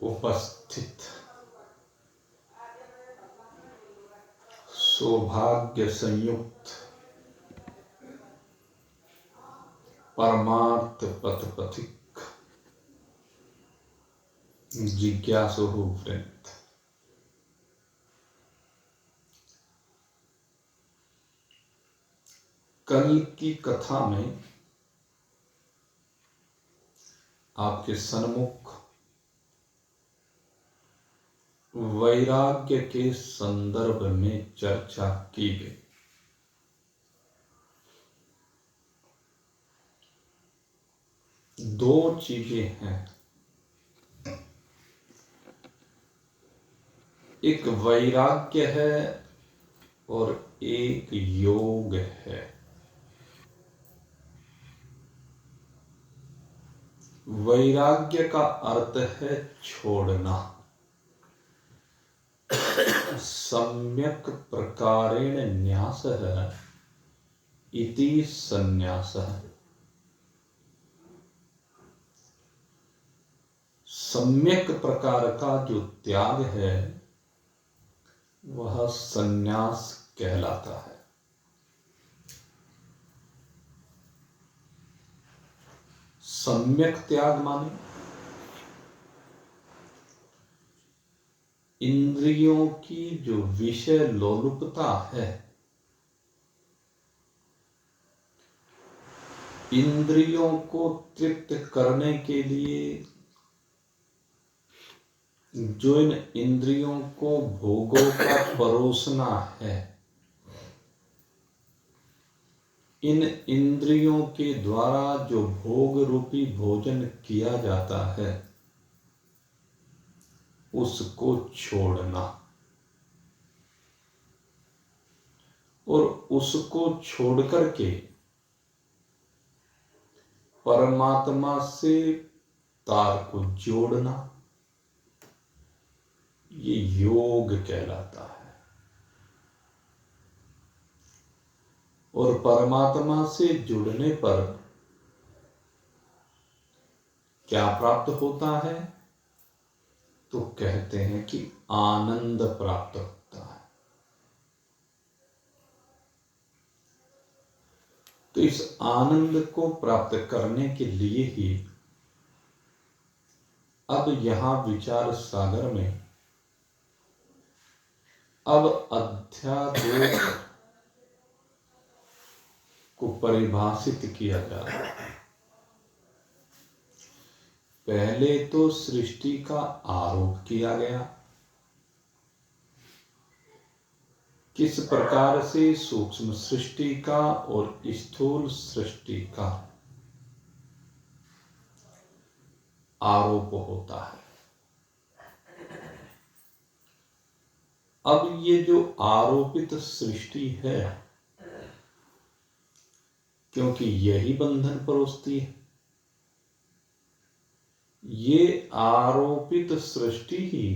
उपस्थित सौभाग्य संयुक्त परमार्थ पथ पथिक जिज्ञासु वृंद, कल की कथा में आपके सन्मुख वैराग्य के संदर्भ में चर्चा की गई। दो चीजें हैं, एक वैराग्य है और एक योग है। वैराग्य का अर्थ है छोड़ना। सम्यक प्रकारेण न्यासः इति संन्यासः। सम्यक प्रकार का जो त्याग है वह संन्यास कहलाता है। सम्यक त्याग माने इंद्रियों की जो विषय लोलुपता है, इंद्रियों को तृप्त करने के लिए जो इन इंद्रियों को भोगों का परोसना है, इन इंद्रियों के द्वारा जो भोग रूपी भोजन किया जाता है उसको छोड़ना, और उसको छोड़ करके परमात्मा से तार को जोड़ना, ये योग कहलाता है। और परमात्मा से जुड़ने पर क्या प्राप्त होता है? तो कहते हैं कि आनंद प्राप्त होता है। तो इस आनंद को प्राप्त करने के लिए ही अब यहां विचार सागर में अब अध्यारोप को परिभाषित किया जा रहा है। पहले तो सृष्टि का आरोप किया गया, किस प्रकार से सूक्ष्म सृष्टि का और स्थूल सृष्टि का आरोप होता है। अब ये जो आरोपित सृष्टि है, क्योंकि यही बंधन परोसती है, ये आरोपित सृष्टि ही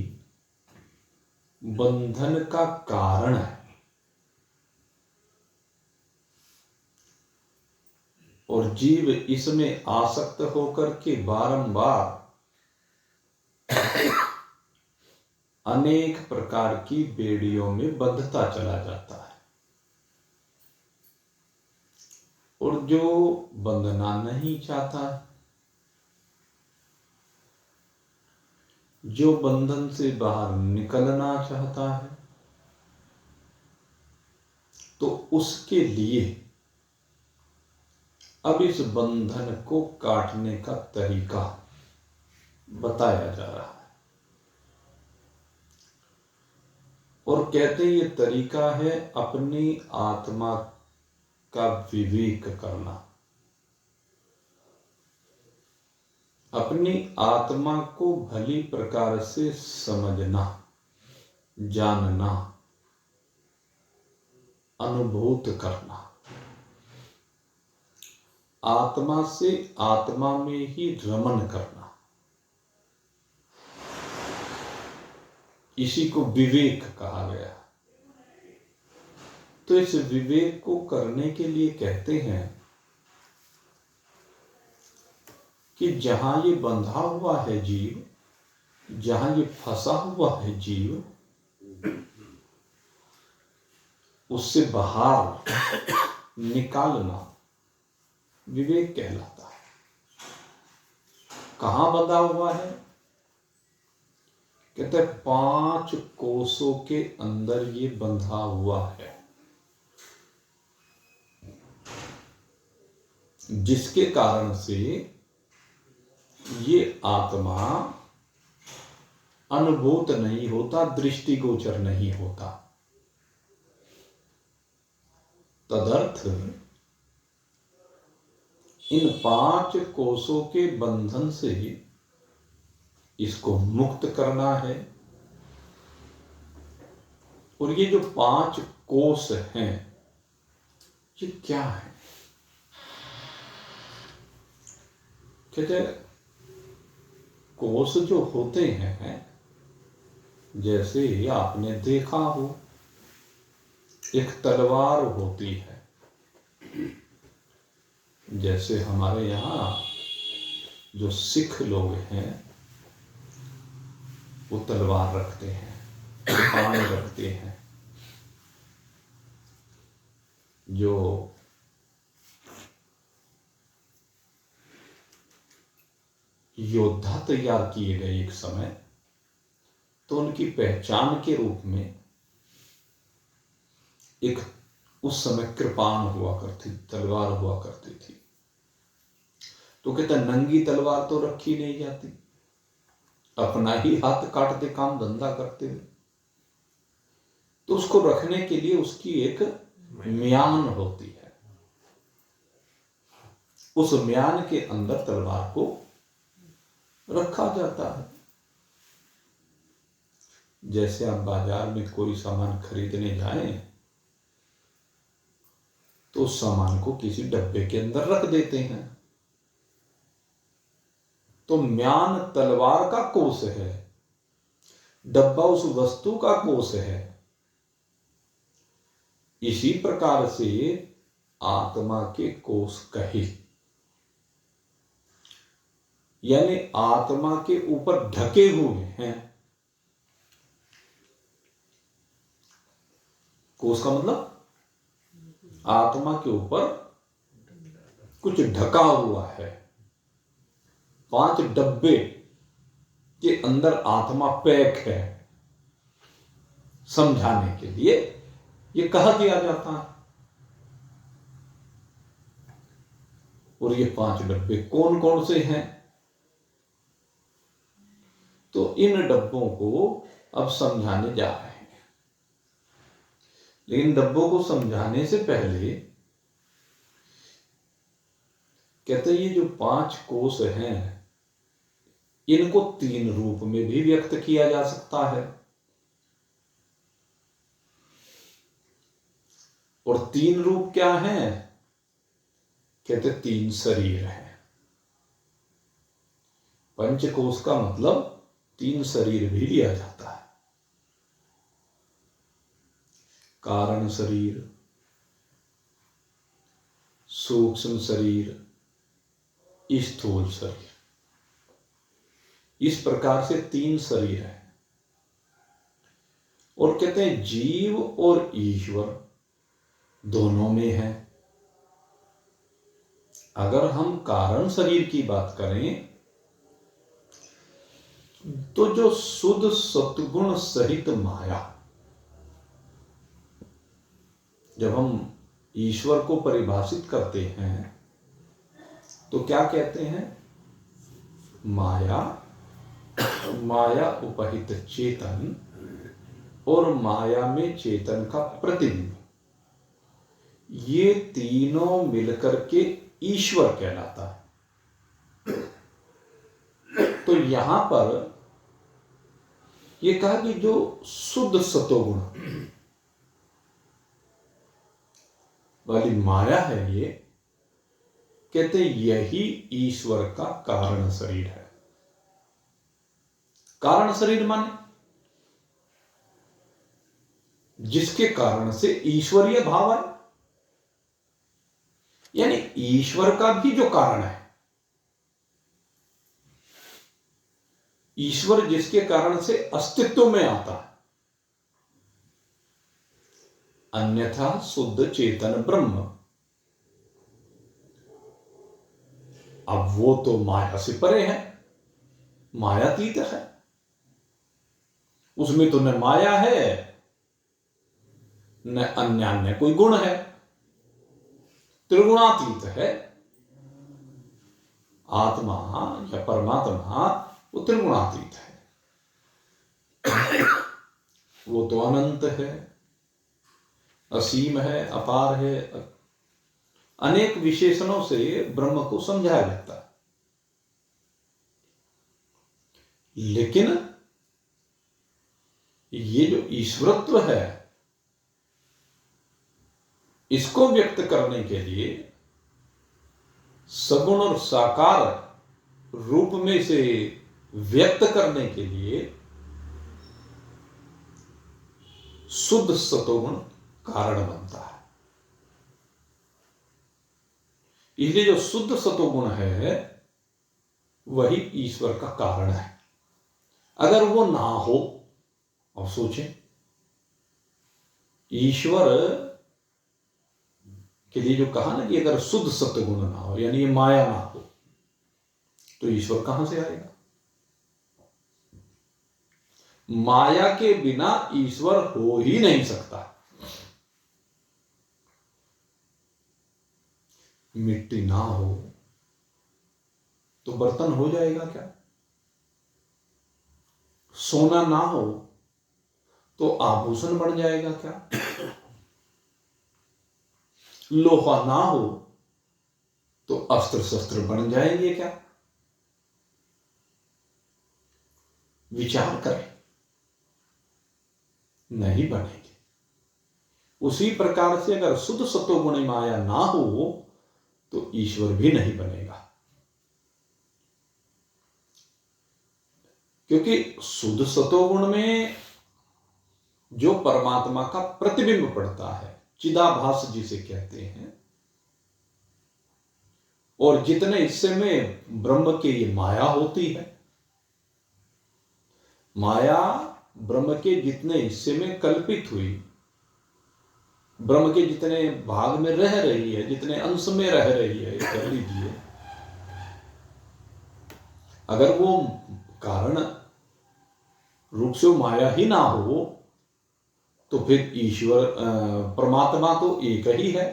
बंधन का कारण है। और जीव इसमें आसक्त होकर के बारंबार अनेक प्रकार की बेड़ियों में बंधता चला जाता है। और जो बंधना नहीं चाहता, जो बंधन से बाहर निकलना चाहता है, तो उसके लिए अब इस बंधन को काटने का तरीका बताया जा रहा है। और कहते ये तरीका है अपनी आत्मा का विवेक करना, अपनी आत्मा को भली प्रकार से समझना, जानना, अनुभूत करना, आत्मा से आत्मा में ही रमन करना, इसी को विवेक कहा गया। तो इस विवेक को करने के लिए कहते हैं कि जहां ये बंधा हुआ है जीव, जहां ये फंसा हुआ है जीव, उससे बाहर निकालना विवेक कहलाता है। कहां बंधा हुआ है? कहते हैं 5 कोसों के अंदर ये बंधा हुआ है, जिसके कारण से ये आत्मा अनुभूत नहीं होता, दृष्टिगोचर नहीं होता। तदर्थ इन 5 कोसों के बंधन से इसको मुक्त करना है। और ये जो 5 कोस हैं, ये क्या है? कहते कोस जो होते हैं, जैसे आपने देखा हो एक तलवार होती है, जैसे हमारे यहाँ जो सिख लोग हैं वो तलवार रखते हैं, पान रखते हैं। जो योद्धा तैयार किए गए एक समय, तो उनकी पहचान के रूप में एक उस समय कृपाण हुआ करती तलवार हुआ करती थी। तो कहता नंगी तलवार तो रखी नहीं जाती, अपना ही हाथ काटते काम धंधा करते हुए, तो उसको रखने के लिए उसकी एक म्यान होती है। उस म्यान के अंदर तलवार को रखा जाता है। जैसे आप बाजार में कोई सामान खरीदने जाएं तो उस सामान को किसी डब्बे के अंदर रख देते हैं। तो म्यान तलवार का कोष है, डब्बा उस वस्तु का कोष है। इसी प्रकार से आत्मा के कोष कहे, यानी आत्मा के ऊपर ढके हुए हैं। कोष का मतलब आत्मा के ऊपर कुछ ढका हुआ है। 5 डब्बे के अंदर आत्मा पैक है, समझाने के लिए ये कहा दिया जाता है। और ये 5 डब्बे कौन कौन से हैं? तो इन डब्बों को अब समझाने जा रहे हैं। लेकिन डब्बों को समझाने से पहले कहते ये जो 5 कोष हैं, इनको 3 रूप में भी व्यक्त किया जा सकता है। और 3 रूप क्या हैं? कहते 3 शरीर हैं। पंचकोश का मतलब 3 शरीर भी लिया जाता है। कारण शरीर, सूक्ष्म शरीर, स्थूल शरीर, इस प्रकार से 3 शरीर हैं। और कहते हैं जीव और ईश्वर दोनों में है। अगर हम कारण शरीर की बात करें तो जो शुद्ध सत्गुण सहित माया, जब हम ईश्वर को परिभाषित करते हैं तो क्या कहते हैं? माया, माया उपहित चेतन और माया में चेतन का प्रतिबिंब, ये तीनों मिलकर के ईश्वर कहलाता है। तो यहां पर यह कहा कि जो शुद्ध सतोगुण वाली माया है, ये कहते यही ईश्वर का कारण शरीर है। कारण शरीर माने जिसके कारण से ईश्वरीय भाव है, यानी ईश्वर का भी जो कारण है। ईश्वर जिसके कारण से अस्तित्व में आता है, अन्यथा शुद्ध चेतन ब्रह्म, अब वो तो माया से परे है, मायातीत है। उसमें तो न माया है न अन्य कोई गुण है, त्रिगुणातीत है। आत्मा या परमात्मा वो त्रिगुणातीत है। वो तो अनंत है, असीम है, अपार है। अनेक विशेषणों से ब्रह्म को समझाया जाता है, लेकिन ये जो ईश्वरत्व है, इसको व्यक्त करने के लिए सगुण और साकार रूप में से व्यक्त करने के लिए शुद्ध सतोगुण कारण बनता है। इसलिए जो शुद्ध सतोगुण है वही ईश्वर का कारण है। अगर वो ना हो, अब सोचें, ईश्वर के लिए जो कहा ना कि अगर शुद्ध सत्वगुण ना हो, यानी ये माया ना हो, तो ईश्वर कहां से आएगा? माया के बिना ईश्वर हो ही नहीं सकता। मिट्टी ना हो तो बर्तन हो जाएगा क्या? सोना ना हो तो आभूषण बन जाएगा क्या? लोहा ना हो तो अस्त्र शस्त्र बन जाएंगे क्या? विचार करें, नहीं बनेंगे। उसी प्रकार से अगर शुद्ध सत्वगुण माया ना हो तो ईश्वर भी नहीं बनेगा, क्योंकि शुद्ध सतोगुण में जो परमात्मा का प्रतिबिंब पड़ता है, चिदाभास जिसे कहते हैं, और जितने हिस्से में ब्रह्म के ये माया होती है, माया ब्रह्म के जितने हिस्से में कल्पित हुई, ब्रह्म के जितने भाग में रह रही है, जितने अंश में रह रही है, कह लीजिए, अगर वो कारण रूप से माया ही ना हो तो फिर ईश्वर परमात्मा तो एक ही है।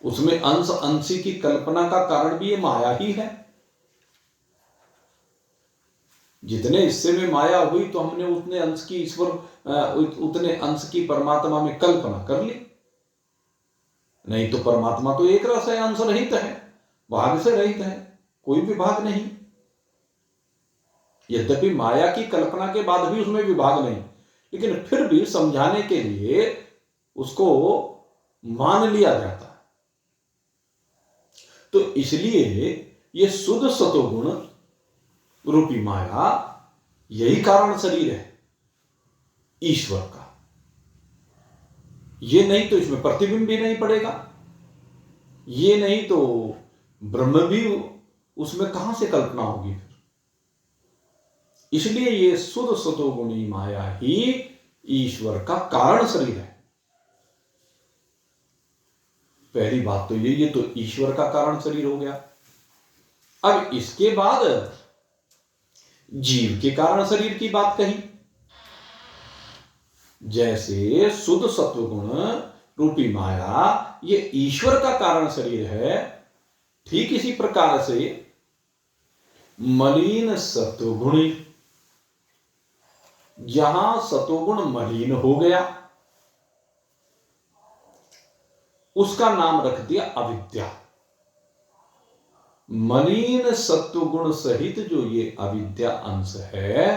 उसमें अंश अंशी की कल्पना का कारण भी ये माया ही है। जितने हिस्से में माया हुई तो हमने उतने अंश की ईश्वर, उतने अंश की परमात्मा में कल्पना कर ली। नहीं तो परमात्मा तो एक रस है, अंश रहित है, भाग से रहित है, कोई विभाग नहीं। यद्यपि माया की कल्पना के बाद भी उसमें विभाग नहीं, लेकिन फिर भी समझाने के लिए उसको मान लिया जाता है। तो इसलिए ये शुद्ध सतोगुण रूपी माया यही कारण शरीर है ईश्वर का। ये नहीं तो इसमें प्रतिबिंब भी नहीं पड़ेगा, ये नहीं तो ब्रह्म भी उसमें कहां से कल्पना होगी फिर। इसलिए ये शुद्ध सतोगुणी माया ही ईश्वर का कारण शरीर है। पहली बात तो ये तो ईश्वर का कारण शरीर हो गया। अब इसके बाद जीव के कारण शरीर की बात कही। जैसे शुद्ध सत्वगुण रूपी माया ये ईश्वर का कारण शरीर है, ठीक इसी प्रकार से मलिन सत्वगुणी, जहां सतोगुण मलिन हो गया उसका नाम रख दिया अविद्या। मलिन सत्वगुण सहित जो ये अविद्या अंश है,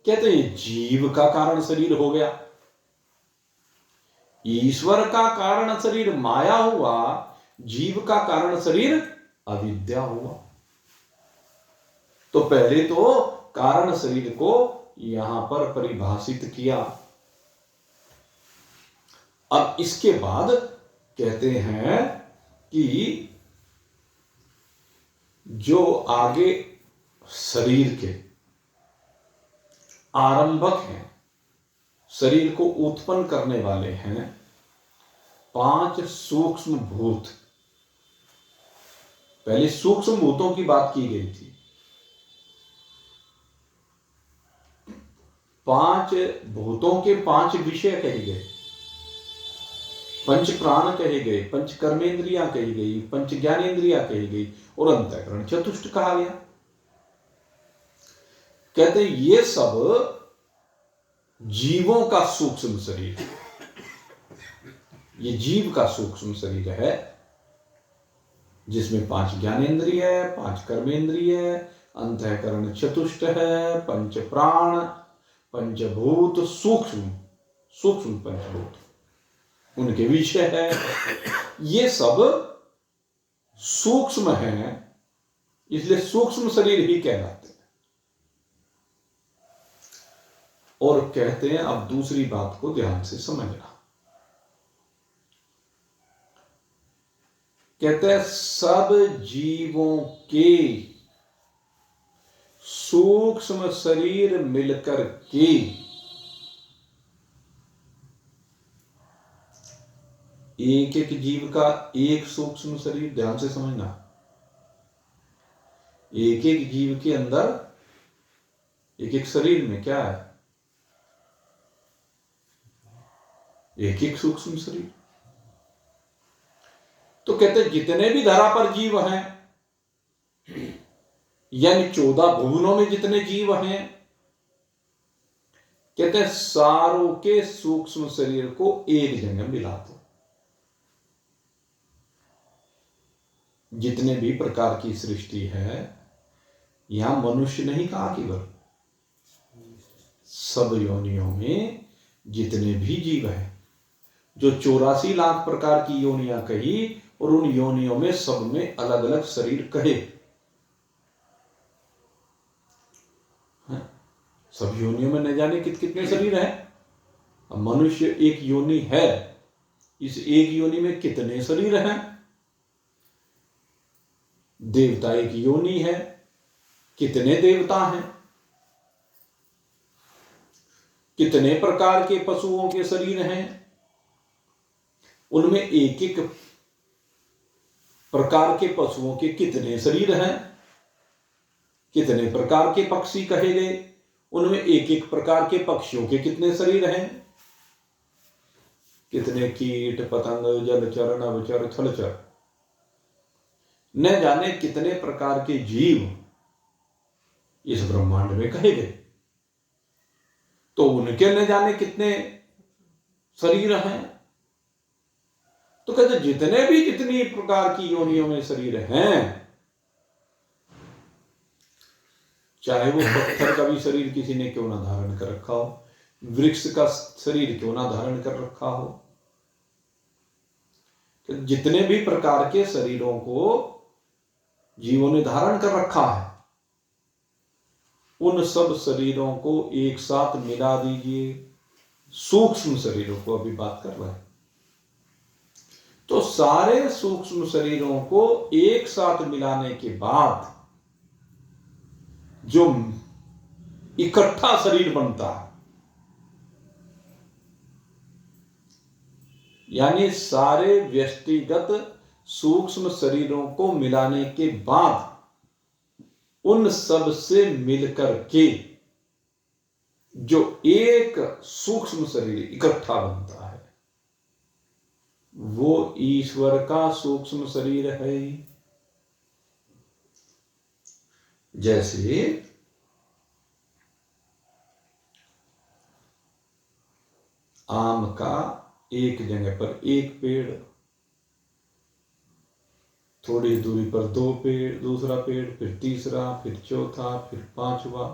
कहते हैं जीव का कारण शरीर हो गया। ईश्वर का कारण शरीर माया हुआ, जीव का कारण शरीर अविद्या हुआ। तो पहले तो कारण शरीर को यहां पर परिभाषित किया। अब इसके बाद कहते हैं कि जो आगे शरीर के आरंभक हैं, शरीर को उत्पन्न करने वाले हैं 5 सूक्ष्म भूत। पहले सूक्ष्म भूतों की बात की गई थी। 5 भूतों के 5 विषय कहे गए, पंच प्राण कहे गए, पंच कर्मेंद्रियां कही गई, पंच ज्ञानेन्द्रियां कही गई और अंतःकरण चतुष्ट कहा गया। कहते हैं ये सब जीवों का सूक्ष्म शरीर है। ये जीव का सूक्ष्म शरीर है जिसमें 5 ज्ञानेन्द्रिय है, 5 कर्मेंद्रिय है, अंतःकरण चतुष्ट है, पंच प्राण, पंचभूत, सूक्ष्म सूक्ष्म पंचभूत उनके विषय है। ये सब सूक्ष्म हैं, इसलिए सूक्ष्म शरीर ही कहलाते हैं। और कहते हैं, अब दूसरी बात को ध्यान से समझना। कहते हैं सब जीवों के सूक्ष्म शरीर मिलकर के एक एक जीव का एक सूक्ष्म शरीर, ध्यान से समझना। एक एक जीव के अंदर एक एक शरीर में क्या है? एक एक सूक्ष्म शरीर। तो कहते हैं जितने भी धरा पर जीव हैं, यानी 14 भुवनों में जितने जीव हैं, कहते हैं सारों के सूक्ष्म शरीर को एक जगह मिला दो। जितने भी प्रकार की सृष्टि है, यहां मनुष्य नहीं कहा केवल, सब योनियों में जितने भी जीव हैं, जो 84 लाख प्रकार की योनियां कही और उन योनियों में सब में अलग अलग शरीर कहे। सब योनियों में न जाने कितने शरीर हैं। अब मनुष्य एक योनि है, इस एक योनि में कितने शरीर हैं? देवता एक योनि है, कितने देवता हैं? कितने प्रकार के पशुओं के शरीर हैं? उनमें एक एक प्रकार के पशुओं के कितने शरीर हैं? कितने प्रकार के पक्षी कहे गए, उनमें एक एक प्रकार के पक्षियों के कितने शरीर हैं? कितने कीट पतंग, जलचर, नभचर, थलचर, न जाने कितने प्रकार के जीव इस ब्रह्मांड में कहे गए। तो उनके न जाने कितने शरीर हैं। तो कहते जितने भी जितनी प्रकार की योनियों में शरीर हैं, चाहे वो पत्थर का भी शरीर किसी ने क्यों ना धारण कर रखा हो, वृक्ष का शरीर क्यों ना धारण कर रखा हो, जितने भी प्रकार के शरीरों को जीवों ने धारण कर रखा है, उन सब शरीरों को एक साथ मिला दीजिए। सूक्ष्म शरीरों को अभी बात कर रहे हैं, तो सारे सूक्ष्म शरीरों को एक साथ मिलाने के बाद जो इकट्ठा शरीर बनता है, यानी सारे व्यष्टिगत सूक्ष्म शरीरों को मिलाने के बाद उन सब से मिलकर के जो एक सूक्ष्म शरीर इकट्ठा बनता है, वो ईश्वर का सूक्ष्म शरीर है। जैसे आम का एक जगह पर एक पेड़, थोड़ी दूरी पर 2 पेड़, दूसरा पेड़, फिर तीसरा, फिर चौथा, फिर 5वां,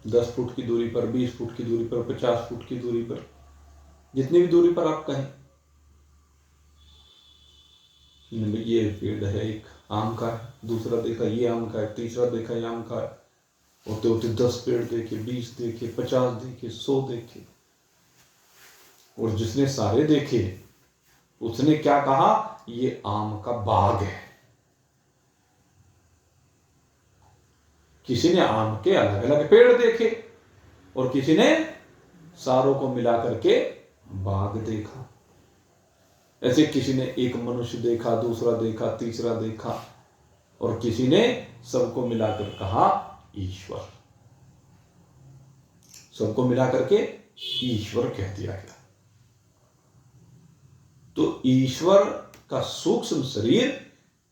10 फुट की दूरी पर, 20 फुट की दूरी पर, 50 फुट की दूरी पर, जितनी भी दूरी पर आप कहें, ये पेड़ है, एक आम का है, दूसरा देखा ये आम का है, तीसरा देखा ये आम का है, होते होते 10 पेड़ देखे, 20 देखे, 50 देखे, 100 देखे। और जिसने सारे देखे उसने क्या कहा? ये आम का बाग है। किसी ने आम के अलग अलग पेड़ देखे और किसी ने सारों को मिला करके बाग देखा। ऐसे किसी ने एक मनुष्य देखा, दूसरा देखा, तीसरा देखा, और किसी ने सबको मिलाकर कहा ईश्वर। सबको मिलाकर के ईश्वर कह दिया गया। तो ईश्वर का सूक्ष्म शरीर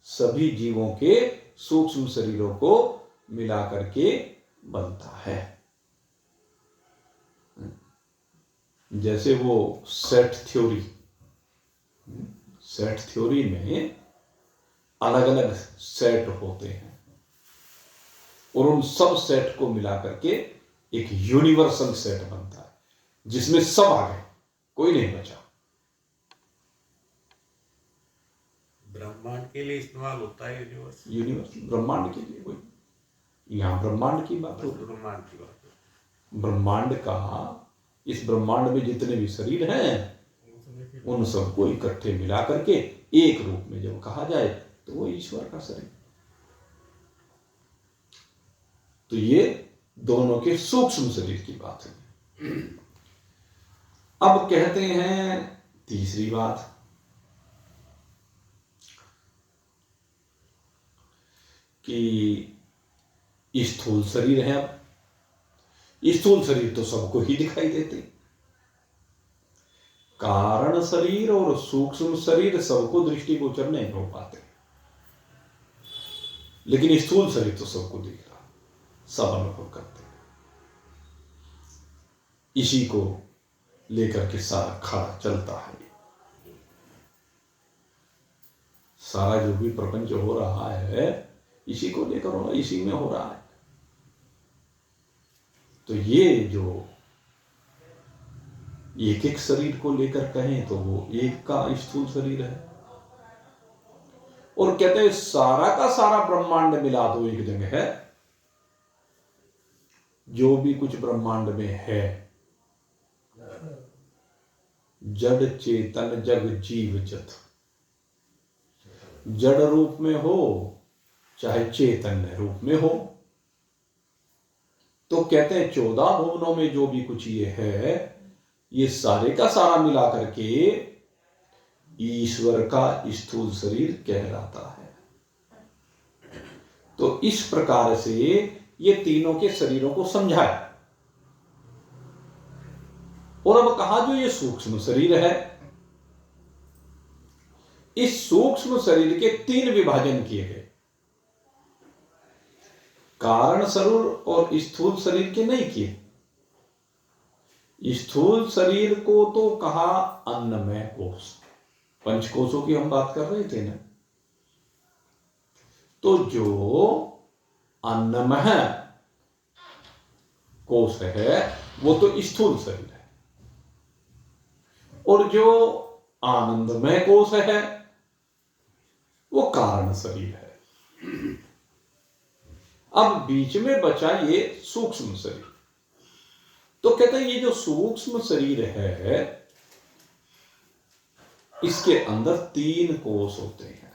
सभी जीवों के सूक्ष्म शरीरों को मिलाकर के बनता है। जैसे वो सेट थ्योरी में अलग अलग सेट होते हैं और उन सब सेट को मिलाकर के एक यूनिवर्सल सेट बनता है जिसमें सब आ गए, कोई नहीं बचा। ब्रह्मांड के लिए इस्तेमाल होता है यूनिवर्स ब्रह्मांड के लिए, कोई यहां ब्रह्मांड की बात हो, ब्रह्मांड का, इस ब्रह्मांड में जितने भी शरीर हैं उन सबको इकट्ठे मिला करके एक रूप में जब कहा जाए तो वो ईश्वर का शरीर। तो ये दोनों के सूक्ष्म शरीर की बात है। अब कहते हैं तीसरी बात कि स्थूल शरीर है। अब स्थूल शरीर तो सबको ही दिखाई देते, कारण शरीर और सूक्ष्म शरीर सबको दृष्टिगोचर नहीं हो पाते, लेकिन स्थूल शरीर तो सबको दिख रहा, सब अनुभव करते हैं। इसी को लेकर के सारा खड़ा चलता है। सारा जो भी प्रपंच हो रहा है इसी को लेकर हो रहा, इसी में हो रहा है। तो ये जो एक एक शरीर को लेकर कहें तो वो एक का स्थूल शरीर है। और कहते हैं सारा का सारा ब्रह्मांड मिला दो एक जगह है, जो भी कुछ ब्रह्मांड में है, जड़ चेतन जग जीव जत, जड़ रूप में हो चाहे चैतन्य रूप में हो, तो कहते हैं 14 भुवनों में जो भी कुछ ये है, ये सारे का सारा मिला करके ईश्वर का स्थूल शरीर कहलाता है। तो इस प्रकार से ये तीनों के शरीरों को समझाया। और अब कहा जो ये सूक्ष्म शरीर है, इस सूक्ष्म शरीर के 3 विभाजन किए गए, कारण शरीर और स्थूल शरीर के नहीं किए। स्थूल शरीर को तो कहा अन्नमय कोश, पंचकोशों की हम बात कर रहे थे ना। तो जो अन्नमय कोश है वो तो स्थूल शरीर है, और जो आनंदमय कोश है वो कारण शरीर है। अब बीच में बचा ये सूक्ष्म शरीर। तो कहते हैं ये जो सूक्ष्म शरीर है इसके अंदर 3 कोश होते हैं।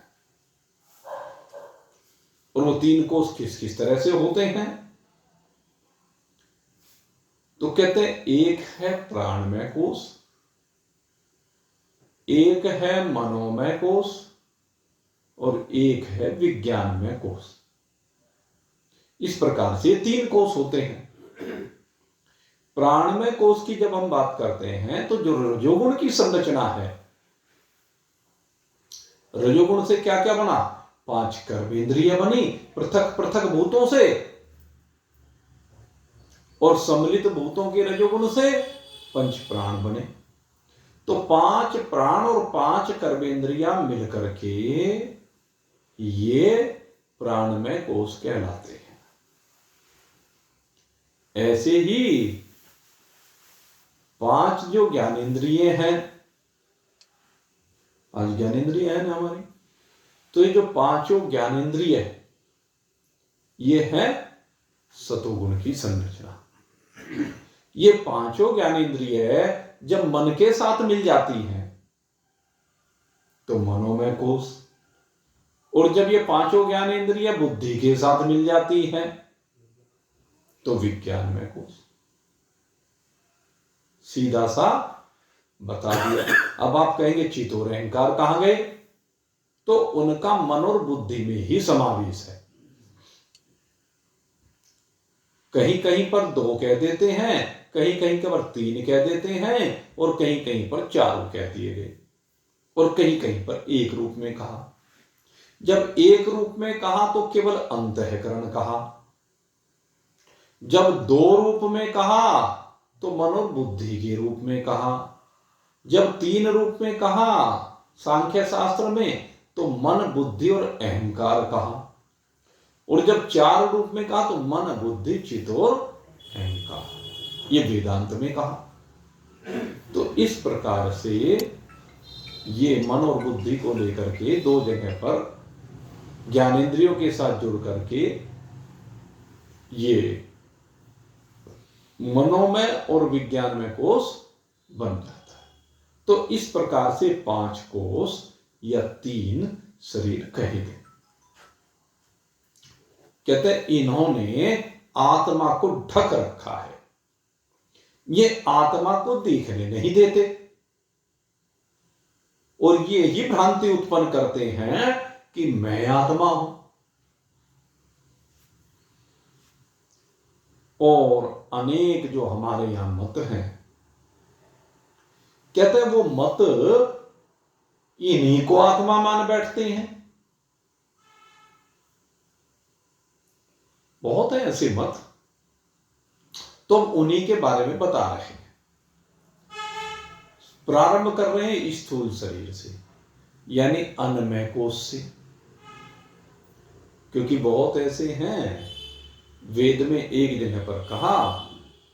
और वो 3 कोश किस किस तरह से होते हैं? तो कहते हैं एक है प्राणमय कोश, एक है मनोमय कोश और एक है विज्ञानमय कोश। इस प्रकार से 3 कोश होते हैं। प्राणमय कोश की जब हम बात करते हैं तो जो रजोगुण की संरचना है, रजोगुण से क्या क्या बना? 5 कर्मेंद्रिय बनी पृथक पृथक भूतों से, और सम्मिलित भूतों के रजोगुण से 5 प्राण बने। तो 5 प्राण और 5 कर्मेंद्रियां मिलकर के ये प्राणमय कोश कहलाते हैं। ऐसे ही 5 जो ज्ञानेंद्रिय हैं, 5 ज्ञानेंद्रिय है ना हमारी, तो ये जो 5 ज्ञानेंद्रिय ये है सतोगुण की संरचना। ये 5 ज्ञानेंद्रिय जब मन के साथ मिल जाती हैं तो मनोमय कोश, और जब ये 5 ज्ञानेंद्रिय बुद्धि के साथ मिल जाती हैं तो विज्ञान में कोश सीधा सा बता दिया। अब आप कहेंगे चित्त और अहंकार कहां गए, तो उनका मन और बुद्धि में ही समावेश है। कहीं कहीं पर 2 कह देते हैं, कहीं कहीं पर 3 कह देते हैं, और कहीं कहीं पर 4 कह दिए गए, और कहीं कहीं पर एक रूप में कहा। जब एक रूप में कहा तो केवल अंतःकरण कहा, जब 2 रूप में कहा तो मन और बुद्धि के रूप में कहा, जब 3 रूप में कहा सांख्य शास्त्र में तो मन बुद्धि और अहंकार कहा, और जब 4 रूप में कहा तो मन बुद्धि चित्त और अहंकार, ये वेदांत में कहा। तो इस प्रकार से ये मन और बुद्धि को लेकर के 2 जगह पर ज्ञानेंद्रियों के साथ जुड़ करके ये मनोमय और विज्ञान में कोश बन जाता है। तो इस प्रकार से 5 कोश या 3 शरीर कहे गए। कहते हैं इन्होंने आत्मा को ढक रखा है, ये आत्मा को देखने नहीं देते, और ये ही भ्रांति उत्पन्न करते हैं कि मैं आत्मा हूं। और अनेक जो हमारे यहां मत हैं, कहते हैं वो मत इन्हीं को आत्मा मान बैठते हैं। बहुत है ऐसे मत, तो हम उन्हीं के बारे में बता रहे हैं। प्रारंभ कर रहे हैं स्थूल शरीर से, यानी अन्नमय कोश से, क्योंकि बहुत ऐसे हैं, वेद में एक जगह पर कहा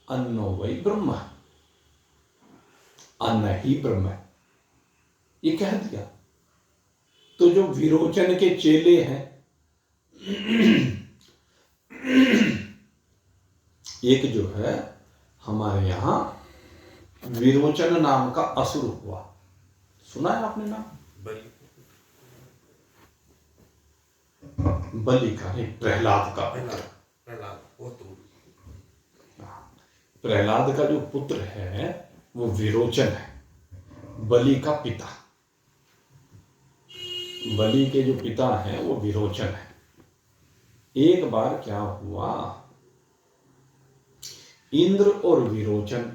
अन्नो वै ब्रह्म, अन्न ही ब्रह्म है, ये कह दिया। तो जो विरोचन के चेले हैं, एक जो है हमारे यहां विरोचन नाम का असुर हुआ, सुना है आपने नाम? बलि का नहीं, प्रहलाद का पुत्र। प्रहलाद का जो पुत्र है वो विरोचन है, बलि का पिता। बलि के जो पिता हैं वो विरोचन है। एक बार क्या हुआ, इंद्र और विरोचन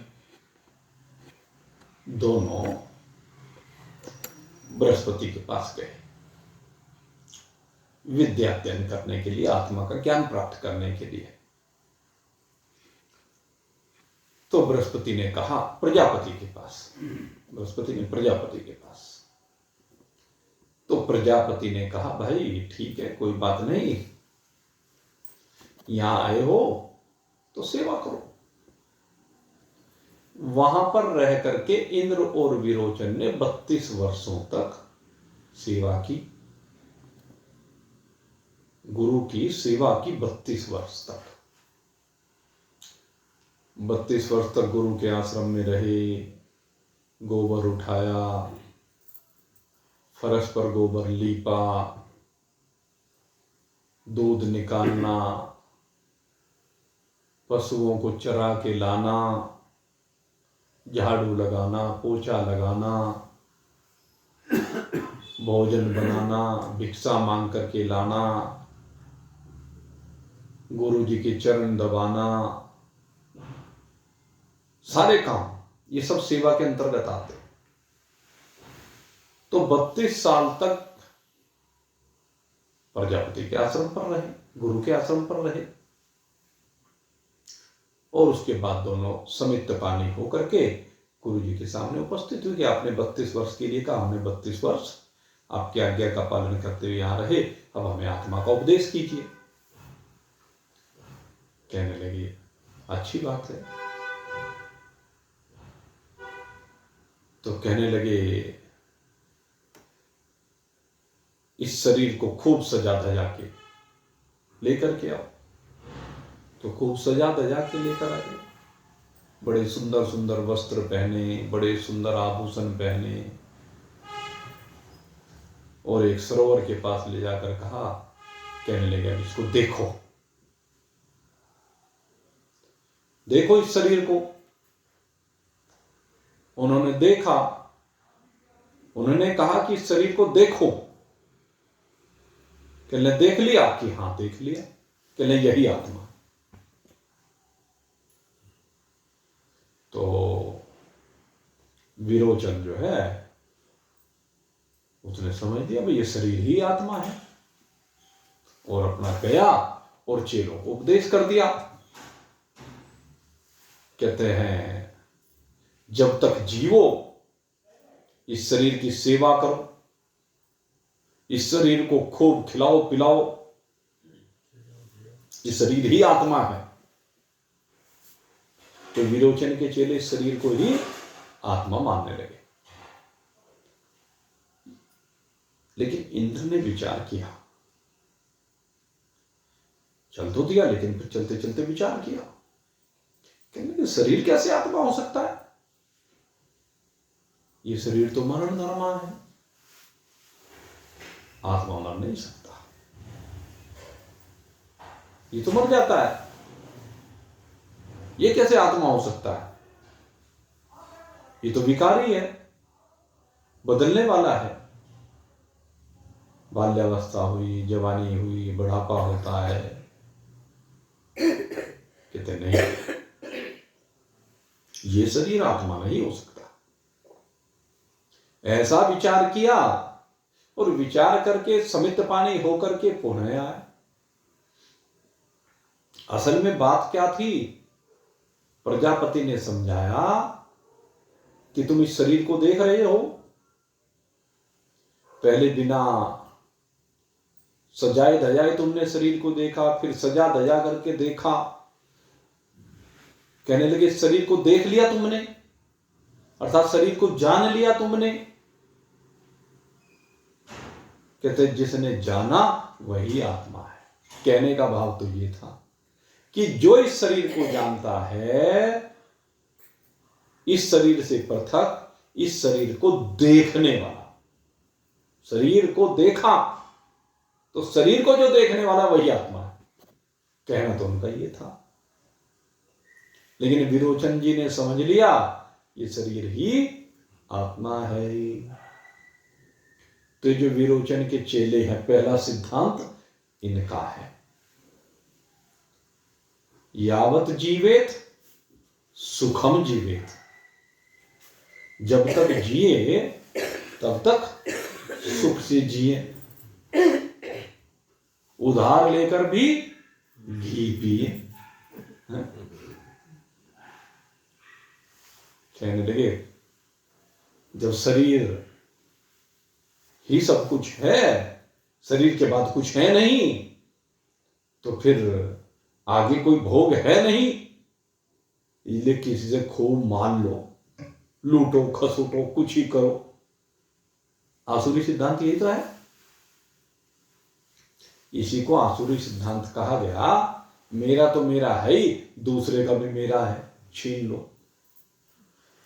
दोनों बृहस्पति के पास गए विद्या अध्ययन करने के लिए, आत्मा का ज्ञान प्राप्त करने के लिए। तो बृहस्पति ने कहा प्रजापति के पास, बृहस्पति ने प्रजापति के पास, तो प्रजापति ने कहा भाई ठीक है, कोई बात नहीं, यहां आए हो तो सेवा करो। वहां पर रह करके इंद्र और विरोचन ने 32 वर्षों तक सेवा की, गुरु की सेवा की 32 वर्ष तक। 32 वर्ष तक गुरु के आश्रम में रहे, गोबर उठाया, फर्श पर गोबर लीपा, दूध निकालना, पशुओं को चरा के लाना, झाड़ू लगाना, पोछा लगाना, भोजन बनाना, भिक्षा मांग करके लाना, गुरु जी के चरण दबाना, सारे काम ये सब सेवा के अंतर्गत आते। तो 32 साल तक प्रजापति के आश्रम पर रहे, गुरु के आश्रम पर रहे, और उसके बाद दोनों समित पानी होकर के गुरु जी के सामने उपस्थित हुए कि आपने 32 वर्ष के लिए कहा, हमने 32 वर्ष आपकी आज्ञा का पालन करते हुए यहां रहे, अब हमें आत्मा का उपदेश कीजिए। कहने लगे अच्छी बात है। तो कहने लगे इस शरीर को खूब सजा धजा के लेकर के आओ। तो खूब सजा धजा के लेकर आए, बड़े सुंदर सुंदर वस्त्र पहने, बड़े सुंदर आभूषण पहने, और एक सरोवर के पास ले जाकर कहा, कहने लगे इसको देखो। देखो इस शरीर को। उन्होंने देखा, उन्होंने कहा कि इस शरीर को देखो। कहने देख लिया कि हाँ देख लिया। कहने यही आत्मा। तो विरोचन जो है उसने समझ लिया भाई ये शरीर ही आत्मा है, और अपना गया और चेलों को उपदेश कर दिया। कहते हैं जब तक जीवो इस शरीर की सेवा करो, इस शरीर को खूब खिलाओ पिलाओ, ये शरीर ही आत्मा है। तो विरोचन के चेले इस शरीर को ही आत्मा मानने लगे। लेकिन इंद्र ने विचार किया, चल तो दिया, लेकिन फिर चलते चलते विचार किया, कहने शरीर कैसे आत्मा हो सकता है? ये शरीर तो मरण धर्मा है, आत्मा मर नहीं सकता, ये तो मर जाता है, ये कैसे आत्मा हो सकता है? ये तो विकारी है, बदलने वाला है। बाल्यावस्था हुई, जवानी हुई, बुढ़ापा होता है। कहते नहीं, ये शरीर आत्मा नहीं हो सकता। ऐसा विचार किया और विचार करके समित पानी होकर के पुनः आए। असल में बात क्या थी? प्रजापति ने समझाया कि तुम इस शरीर को देख रहे हो, पहले बिना सजाए धजाए तुमने शरीर को देखा, फिर सजा धजा करके देखा। कहने लगे शरीर को देख लिया तुमने, अर्थात शरीर को जान लिया तुमने। कहते जिसने जाना वही आत्मा है। कहने का भाव तो ये था कि जो इस शरीर को जानता है, इस शरीर से पृथक, इस शरीर को देखने वाला, शरीर को देखा तो शरीर को जो देखने वाला वही आत्मा है। कहना तो उनका ये था। लेकिन विरोचन जी ने समझ लिया ये शरीर ही आत्मा है। तो जो विरोचन के चेले हैं, पहला सिद्धांत इनका है, यावत जीवेत सुखम जीवेत। जब तक जिए तब तक सुख से जिए, उधार लेकर भी घी पिए। कहने लगे जब शरीर ही सब कुछ है, शरीर के बाद कुछ है नहीं, तो फिर आगे कोई भोग है नहीं, इसलिए किसी से खूब मान लो, लूटो खसूटो, कुछ ही करो। आसुरी सिद्धांत यही तो है। इसी को आसुरी सिद्धांत कहा गया। मेरा तो मेरा है ही, दूसरे का भी मेरा है, छीन लो।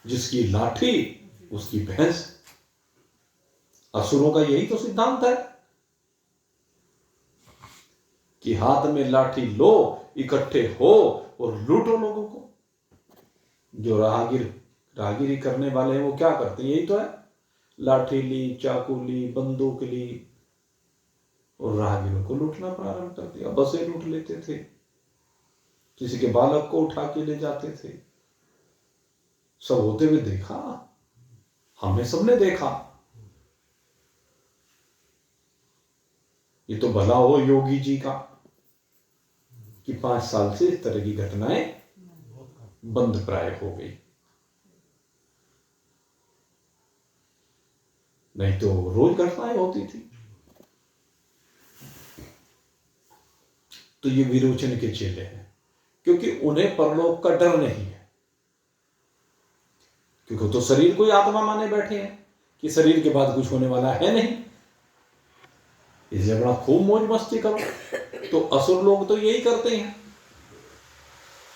जिसकी लाठी उसकी भैंस। असुरों का यही तो सिद्धांत है कि हाथ में लाठी लो, इकट्ठे हो और लूटो लोगों को। जो राहगीरी करने वाले हैं वो क्या करते हैं? यही तो है, लाठी ली, चाकू ली, बंदूक ली और राहगीरों को लूटना प्रारंभ कर दिया। बसें लूट लेते थे, किसी के बालक को उठा के ले जाते थे। सब होते हुए देखा, हमने सबने देखा। ये तो भला हो योगी जी का कि 5 साल से इस तरह की घटनाएं बंद प्राय हो गई, नहीं तो रोज घटनाएं होती थी। तो ये विरोचन के चेले हैं, क्योंकि उन्हें परलोक का डर नहीं है, क्योंकि तो शरीर को ही आत्मा माने बैठे हैं कि शरीर के बाद कुछ होने वाला है नहीं, इसलिए बड़ा खूब मौज मस्ती करो। तो असुर लोग तो यही करते हैं,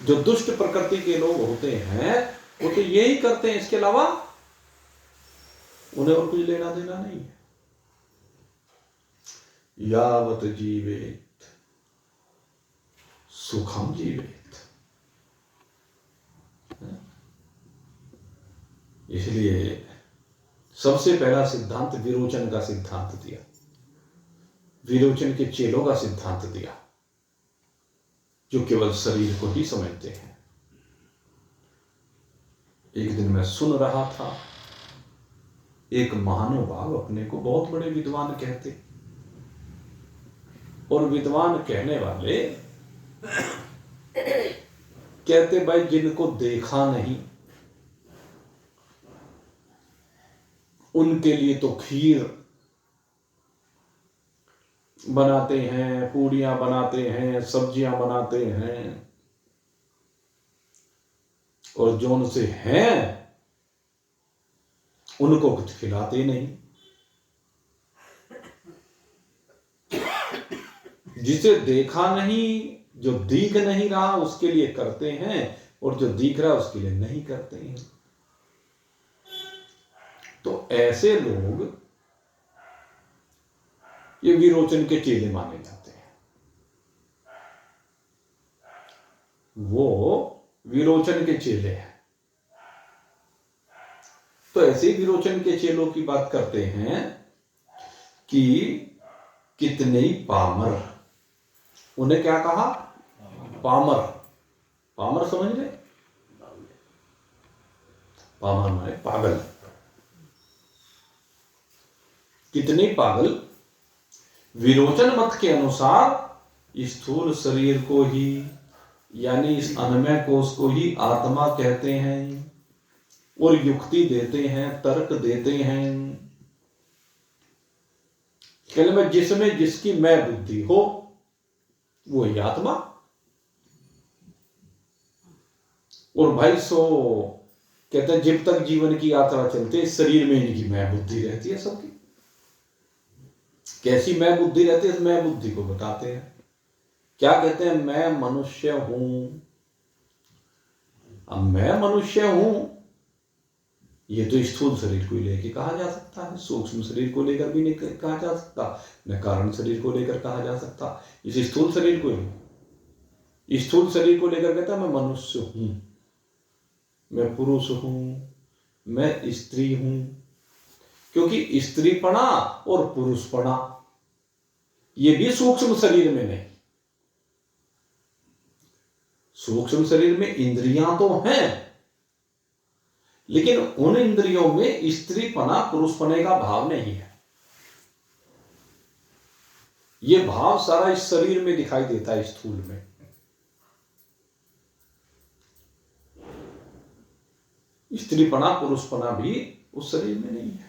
जो दुष्ट प्रकृति के लोग होते हैं वो तो यही करते हैं, इसके अलावा उन्हें और कुछ लेना देना नहीं है। यावत जीवेत सुखम जीवेत। इसलिए सबसे पहला सिद्धांत विरोचन का सिद्धांत दिया, विरोचन के चेलों का सिद्धांत दिया, जो केवल शरीर को ही समझते हैं। एक दिन मैं सुन रहा था, एक महानुभाव अपने को बहुत बड़े विद्वान कहते, और विद्वान कहने वाले कहते भाई जिनको देखा नहीं उनके लिए तो खीर बनाते हैं, पूड़ियां बनाते हैं, सब्जियां बनाते हैं, और जो उनसे हैं उनको कुछ खिलाते नहीं। जिसे देखा नहीं, जो दिख नहीं रहा उसके लिए करते हैं, और जो दिख रहा उसके लिए नहीं करते हैं। तो ऐसे लोग ये विरोचन के चेले माने जाते हैं। वो विरोचन के चेले हैं। तो ऐसे ही विरोचन के चेलों की बात करते हैं कि कितने ही पामर, उन्हें क्या कहा? पामर। पामर समझ रहे? पामर माने पागल। कितने पागल विरोचन मत के अनुसार स्थूल शरीर को ही, यानी इस अन्नमय कोश को ही आत्मा कहते हैं, और युक्ति देते हैं, तर्क देते हैं कि जिसमें जिसकी मैं बुद्धि हो वो ही आत्मा। और भाई सो कहते हैं जब तक जीवन की यात्रा चलते शरीर में इनकी मैं बुद्धि रहती है सबकी। कैसी मैं बुद्धि रहती है? मैं बुद्धि को बताते हैं। क्या कहते हैं? मैं मनुष्य हूं। अब मैं मनुष्य हूं, ये तो स्थूल शरीर को लेकर कहा जा सकता है, सूक्ष्म शरीर को लेकर भी नहीं कहा जा सकता, न कारण शरीर को लेकर कहा जा सकता। इस स्थूल शरीर को ही, स्थूल शरीर को लेकर कहता है मैं मनुष्य हूं, मैं पुरुष हूं, मैं स्त्री हूं, क्योंकि स्त्रीपना और पुरुषपना ये भी सूक्ष्म शरीर में नहीं। सूक्ष्म शरीर में इंद्रियां तो हैं, लेकिन उन इंद्रियों में स्त्रीपना पुरुषपने का भाव नहीं है। ये भाव सारा इस शरीर में दिखाई देता है, स्थूल में। स्त्रीपना पुरुषपना भी उस शरीर में नहीं है।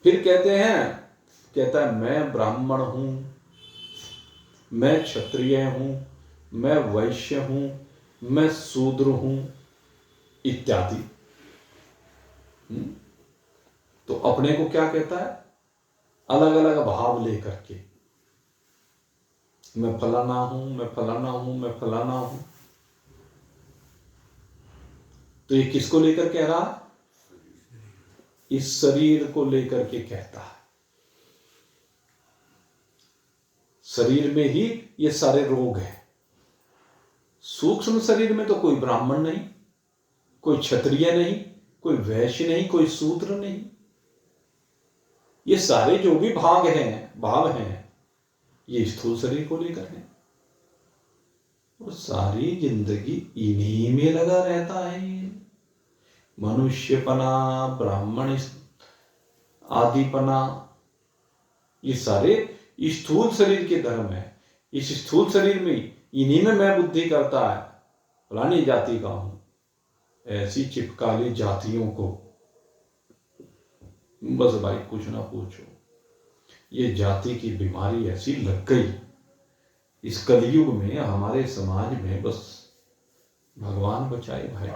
फिर कहते हैं, कहता है मैं ब्राह्मण हूं, मैं क्षत्रिय हूं, मैं वैश्य हूं, मैं शूद्र हूं इत्यादि। तो अपने को क्या कहता है? अलग अलग भाव लेकर के, मैं फलाना हूं, मैं फलाना हूं, मैं फलाना हूं। तो ये किसको लेकर कह रहा है? इस शरीर को लेकर के कहता है। शरीर में ही ये सारे रोग हैं। सूक्ष्म शरीर में तो कोई ब्राह्मण नहीं, कोई क्षत्रिय नहीं, कोई वैश्य नहीं, कोई शूद्र नहीं। ये सारे जो भी भाव हैं ये स्थूल शरीर को लेकर हैं, और सारी जिंदगी इन्हीं में लगा रहता है। मनुष्यपना, ब्राह्मण आदिपना, ये सारे स्थूल शरीर के धर्म है। इस स्थूल शरीर में इन्हीं में मैं बुद्धि करता है, फलानी जाति का हूं। ऐसी चिपकाली जातियों को बस भाई कुछ ना पूछो, ये जाति की बीमारी ऐसी लग गई इस कलयुग में हमारे समाज में, बस भगवान बचाए भाई।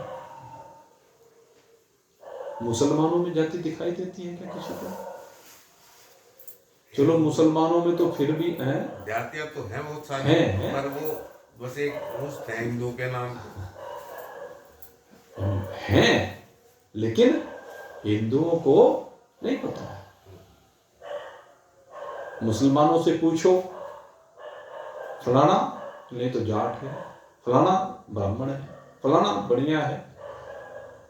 मुसलमानों में जाति दिखाई देती है क्या किसी को? चलो मुसलमानों में तो फिर भी हैं, जातियां तो हैं बहुत सारी हैं, पर वो बस एक रुस्त है हिंदू के नाम हैं, लेकिन हिंदुओं को नहीं पता है। मुसलमानों से पूछो, फलाना नहीं तो जाट है, फलाना ब्राह्मण है, फलाना बढ़िया है,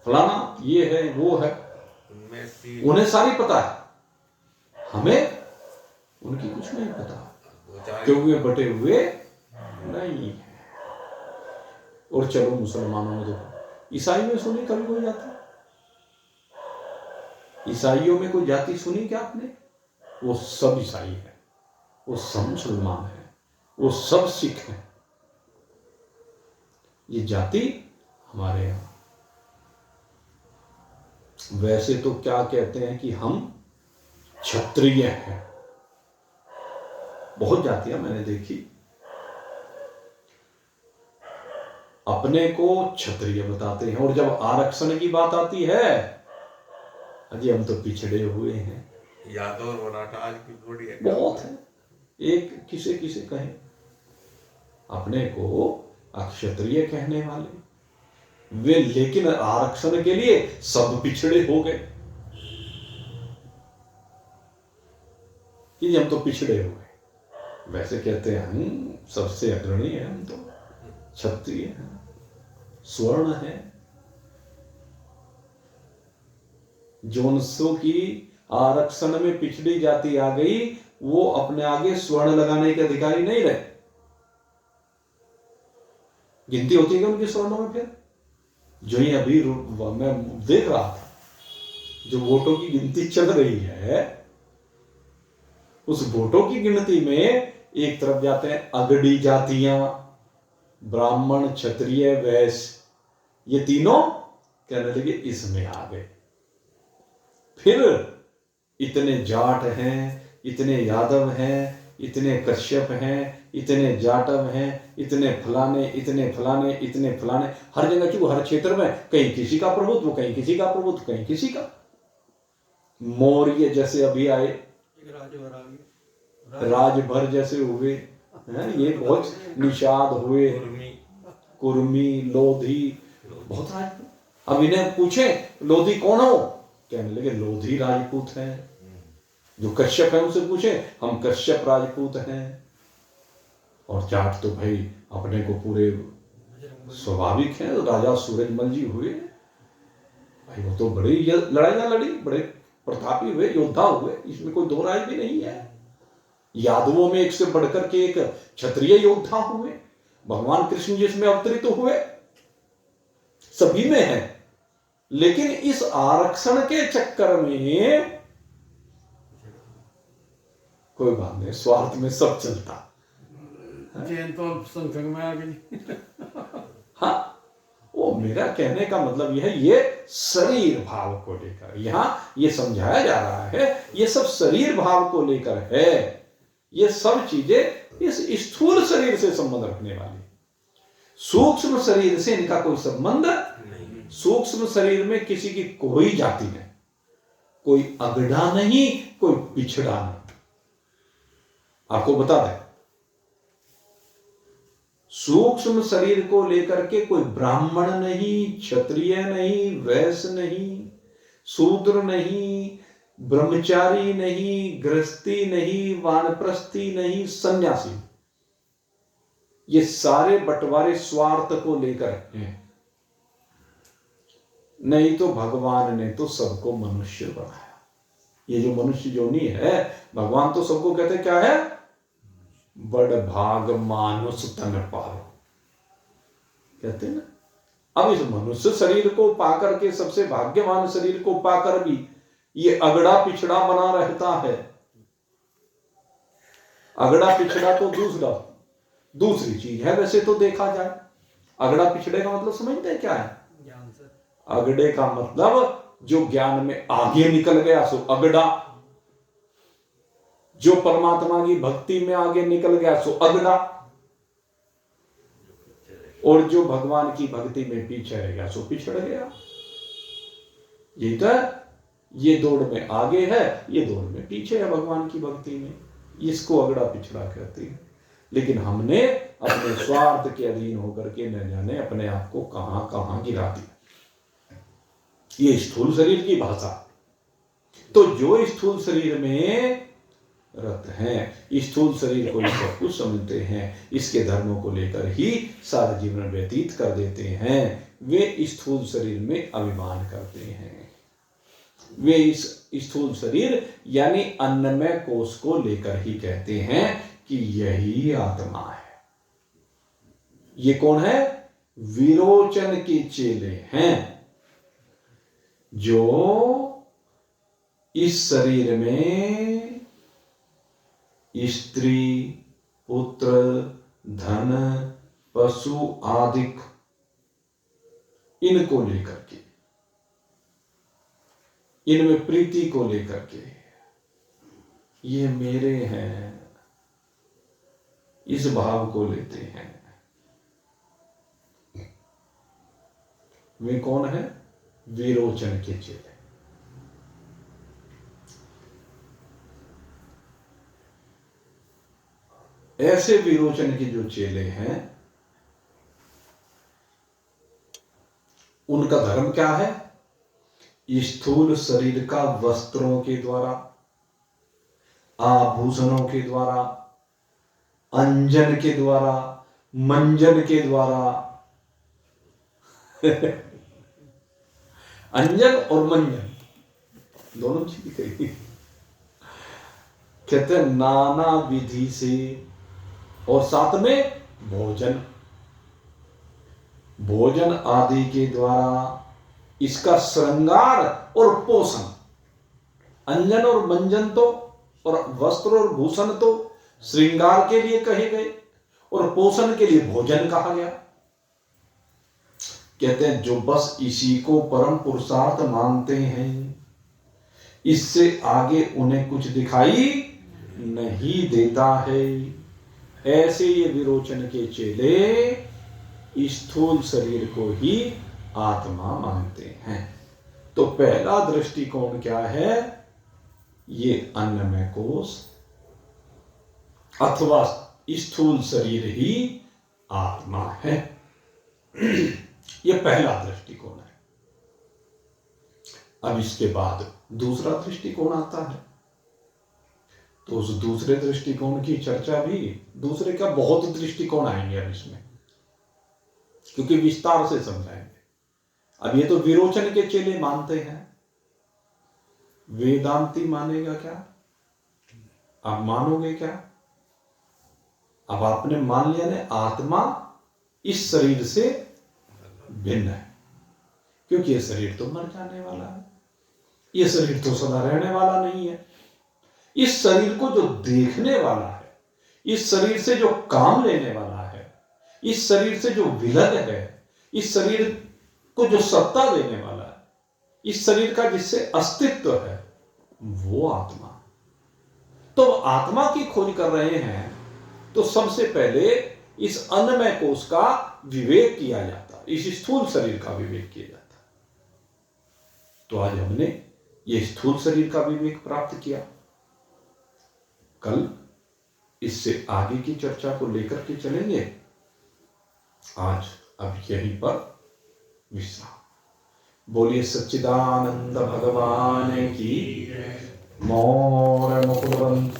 फलाना ये है वो है, उनमें सी उन्हें सारी पता है, हमें उनकी कुछ नहीं पता, दो चार क्योंकि वे बटे हुए नहीं है। और चलो मुसलमानों में देखो, ईसाई में सुनी कभी कोई जाति? ईसाइयों में कोई जाति सुनी क्या आपने? वो सब ईसाई है, वो सब मुसलमान है, वो सब सिख हैं। ये जाति हमारे यहां, वैसे तो क्या कहते हैं कि हम क्षत्रिय हैं। बहुत जातियां मैंने देखी, अपने को क्षत्रिय बताते हैं, और जब आरक्षण की बात आती है, अजी हम तो पिछड़े हुए हैं। यादव और मराठा आज की जोड़ी है, बहुत है, एक किसे किसे कहें, अपने को अक्षत्रिय कहने वाले वे, लेकिन आरक्षण के लिए सब पिछड़े हो गए कि हम तो पिछड़े हुए। वैसे कहते हैं हम सबसे अग्रणी है, हम तो क्षत्रिय हैं, स्वर्ण है। जोनसों की आरक्षण में पिछड़ी जाति आ गई, वो अपने आगे स्वर्ण लगाने के अधिकारी नहीं रहे। गिनती होती है उनके स्वर्णों में फिर, जो ही अभी मैं देख रहा था, जो वोटों की गिनती चल रही है, उस वोटों की गिनती में एक तरफ जाते हैं अगड़ी जातियां, ब्राह्मण, क्षत्रिय, वैश्य, ये तीनों कहने लगे इसमें आ गए। फिर इतने जाट हैं, इतने यादव हैं, इतने कश्यप हैं, इतने जाटव हैं, इतने फलाने, इतने फलाने, इतने फलाने, हर जगह क्यों, हर क्षेत्र में कहीं किसी का प्रभुत्व, कहीं किसी का प्रभुत्व, कहीं किसी का। मौर्य जैसे अभी आए, राजभर जैसे हुए हैं, ये बहुत निषाद हुए, कुर्मी, लोधी, बहुत राजपूत। अब इन्हें पूछे लोधी कौन हो, कहने लगे लोधी राजपूत हैं। जो कश्यप है उनसे पूछे, हम कश्यप राजपूत हैं। और जाट तो भाई अपने को पूरे स्वाभाविक है, राजा सूरजमल जी हुए भाई, वो तो बड़ी लड़ाइयां लड़ी, बड़े प्रतापी हुए, योद्धा हुए, इसमें कोई दो राय भी नहीं है। यादवों में एक से बढ़कर के एक क्षत्रिय योद्धा हुए, भगवान कृष्ण जिसमें अवतरित तो हुए, सभी में है। लेकिन इस आरक्षण के चक्कर में कोई बात नहीं, स्वार्थ में सब चलता। जैन तो अल्पसंख्यक में आ गई। हाँ, वो मेरा कहने का मतलब यह है, ये शरीर भाव को लेकर यहां ये समझाया जा रहा है, ये सब शरीर भाव को लेकर है। ये सब चीजें इस स्थूल शरीर से संबंध रखने वाली, सूक्ष्म शरीर से इनका कोई संबंध नहीं। सूक्ष्म शरीर में किसी की कोई जाति नहीं, कोई अगड़ा नहीं, कोई पिछड़ा नहीं। आपको बता दें, सूक्ष्म शरीर को लेकर के कोई ब्राह्मण नहीं, क्षत्रिय नहीं, वैश्य नहीं, शूद्र नहीं, ब्रह्मचारी नहीं, गृहस्थी नहीं, वानप्रस्थी नहीं, सन्यासी, ये सारे बंटवारे स्वार्थ को लेकर हैं। नहीं तो भगवान ने तो सबको मनुष्य बनाया। ये जो मनुष्य जोनी है, भगवान तो सबको कहते क्या है, बड़ भाग मानुष तन पारो, कहते ना। अब इस मनुष्य शरीर को पाकर के, सबसे भाग्यवान शरीर को पाकर भी ये अगड़ा पिछड़ा बना रहता है। अगड़ा पिछड़ा तो दूसरी चीज है वैसे तो देखा जाए। अगड़ा पिछड़े का मतलब समझते हैं क्या है? अगड़े का मतलब जो ज्ञान में आगे निकल गया सो अगड़ा, जो परमात्मा की भक्ति में आगे निकल गया सो अगड़ा, और जो भगवान की भक्ति में पीछे रह गया सो पिछड़ गया। ये तो ये दौड़ में आगे है, ये दौड़ में पीछे है भगवान की भक्ति में, इसको अगड़ा पिछड़ा कहते हैं। लेकिन हमने अपने स्वार्थ के अधीन होकर के न जाने अपने आप को कहां कहां गिरा दिया। ये स्थूल शरीर की भाषा। तो जो स्थूल शरीर में रत हैं, स्थूल शरीर को सब कुछ समझते हैं, इसके धर्मों को लेकर ही सारा जीवन व्यतीत कर देते हैं। वे स्थूल शरीर में अभिमान करते हैं। वे इस स्थूल शरीर यानी अन्नमय कोश को लेकर ही कहते हैं कि यही आत्मा है। ये कौन है? विरोचन के चेले हैं, जो इस शरीर में स्त्री, पुत्र, धन, पशु आदि इनको लेकर के, इनमें प्रीति को लेकर के, ये मेरे हैं, इस भाव को लेते हैं। वे कौन है? विरोचन के चेले। ऐसे विरोचन के जो चेले हैं, उनका धर्म क्या है? स्थूल शरीर का वस्त्रों के द्वारा, आभूषणों के द्वारा, अंजन के द्वारा, मंजन के द्वारा अंजन और मंजन दोनों चीज कही। कहते हैं नाना विधि से, और साथ में भोजन, भोजन आदि के द्वारा इसका श्रृंगार और पोषण। अंजन और मंजन तो और वस्त्र और भूषण तो श्रृंगार के लिए कहे गए और पोषण के लिए भोजन कहा गया। कहते हैं जो बस इसी को परम पुरुषार्थ मानते हैं, इससे आगे उन्हें कुछ दिखाई नहीं देता है। ऐसे ये विरोचन के चेले स्थूल शरीर को ही आत्मा मानते हैं। तो पहला दृष्टिकोण क्या है? ये अन्नमय कोश अथवा स्थूल शरीर ही आत्मा है। ये पहला दृष्टिकोण है। अब इसके बाद दूसरा दृष्टिकोण आता है। तो उस दूसरे दृष्टिकोण की चर्चा भी, दूसरे का बहुत दृष्टिकोण आएंगे अब इसमें, क्योंकि विस्तार से समझाएंगे। अब ये तो विरोचन के चेले मानते हैं, वेदांती मानेगा क्या? आप मानोगे क्या? अब आपने मान लिया ने आत्मा इस शरीर से भिन्न है, क्योंकि ये शरीर तो मर जाने वाला है, ये शरीर तो सदा रहने वाला नहीं है। इस शरीर को जो देखने वाला है, इस शरीर से जो काम लेने वाला है, इस शरीर से जो विलग है, इस शरीर को जो सत्ता देने वाला है, इस शरीर का जिससे अस्तित्व है, वो आत्मा। तो आत्मा की खोज कर रहे हैं, तो सबसे पहले इस अन्नमय कोश का विवेक किया जाता, इस स्थूल शरीर का विवेक किया जाता। तो आज हमने ये स्थूल शरीर का विवेक प्राप्त किया। कल इससे आगे की चर्चा को लेकर के चलेंगे। आज अब यहीं पर विश्राम। बोलिए सच्चिदानंद भगवान की। मोर मुकुंद